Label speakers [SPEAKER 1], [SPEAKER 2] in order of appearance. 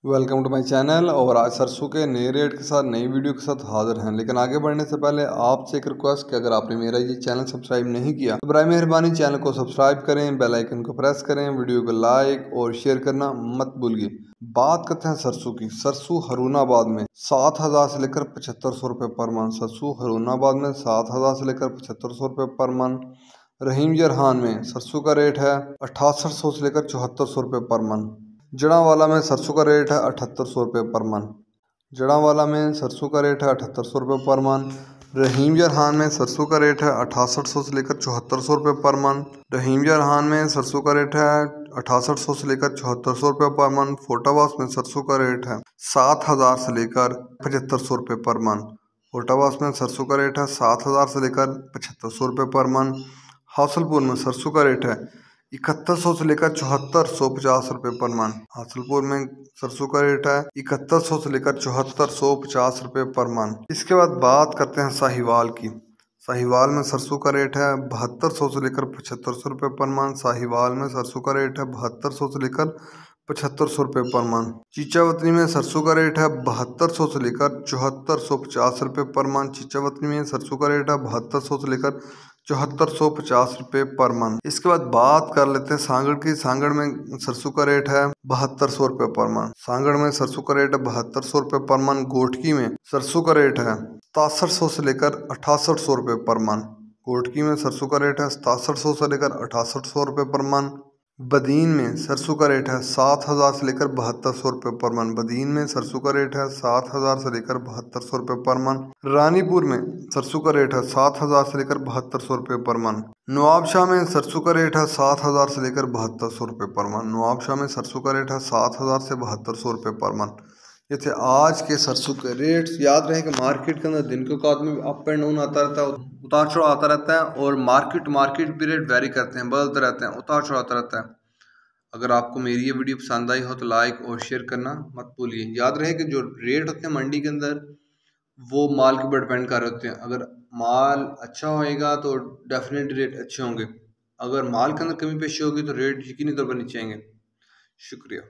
[SPEAKER 1] Welcome to my channel. और आज सरसों के नए रेट के साथ नई वीडियो के साथ हाजिर हैं। लेकिन आगे बढ़ने से पहले आपसे एक रिक्वेस्ट कि अगर आपने मेरा ये चैनल सब्सक्राइब नहीं किया तो बराए मेहरबानी चैनल को सब्सक्राइब करें, बेल आइकन को प्रेस करें, वीडियो को लाइक और शेयर करना मत भूलिए। बात करते हैं सरसों की। सरसों हरूनाबाद में 7,000 से लेकर 7500 रुपये पर मन। सरसों हरूनाबाद में 7,000 से लेकर 7500 रुपये पर मन। रहीम जरहान में सरसों का रेट है 6800 से लेकर 7400 रुपये पर मन। जड़ावाला में सरसों का रेट है 7800 रुपये पर मन। जड़ावाला में सरसों का रेट है 7800 रुपये पर मन। रहीम जरहान में सरसों का रेट है 6800 से लेकर 7400 रुपये पर मन। रहीम जरहान में सरसों का रेट है 6800 से लेकर 7400 रुपये पर मन। फोटावास में सरसों का रेट है 7000 से लेकर 7500 रुपये पर मन। फोटावास में सरसों का रेट है 7000 से लेकर 7500 रुपये पर मन। हासलपुर में सरसों का रेट है 7100 से लेकर 7450 रुपये पर मन। हासलपुर में सरसों का रेट है 7100 से लेकर 7450 रुपये पर मन। इसके बाद बात करते हैं साहिवाल की। साहिवाल में सरसों का रेट है 7200 से लेकर 7500 रुपये पर मन। साहिवाल में सरसों का रेट है 7200 से लेकर 7500 रुपये पर मन। चीचावतनी में सरसों का रेट है 7200 से लेकर 7450 रुपये पर मन। चीचावतनी में सरसों का रेट है 7200 से लेकर 7450 रुपये पर मन। इसके बाद बात कर लेते हैं सांगड़ की। सांगड़ में सरसों का रेट है 7200 रुपये पर मन। सांगड़ में सरसों का रेट है 7200 रुपये पर मन। गोटकी में सरसों का रेट है 6700 से लेकर 6800 रुपये पर मन। गोटकी में सरसों का रेट है 6700 से लेकर 6800 रुपये पर मन। बदीन में सरसों का रेट है 7000 से लेकर 7200 रुपये पर मन। बदीन में सरसों का रेट है 7000 से लेकर 7200 रुपये पर मन। रानीपुर में सरसों का रेट है 7000 से लेकर 7200 रुपये पर मन। नवाबशाह में सरसों का रेट है 7000 से लेकर 7200 रुपये पर मन। नवाबशाह में सरसों का रेट है 7000 से 7200 रुपये पर मन। ये थे आज के सरसों के रेट्स। याद रहे कि मार्केट के अंदर दिन के औकात में अप एंड डाउन आता रहता है, उतार चढ़ाव आता रहता है, और मार्केट भी रेट वेरी करते हैं, बदलते रहते हैं, उतार चढ़ाव आता रहता है। अगर आपको मेरी ये वीडियो पसंद आई हो तो लाइक और शेयर करना मत भूलिए। याद रहे कि जो रेट होते हैं मंडी के अंदर वो माल के ऊपर डिपेंड कर रहे होते हैं। अगर माल अच्छा होएगा तो डेफिनेटली रेट अच्छे होंगे। अगर माल के अंदर कमी पेशी होगी तो रेट यकीनी तौर पर नीचे आएंगे। शुक्रिया।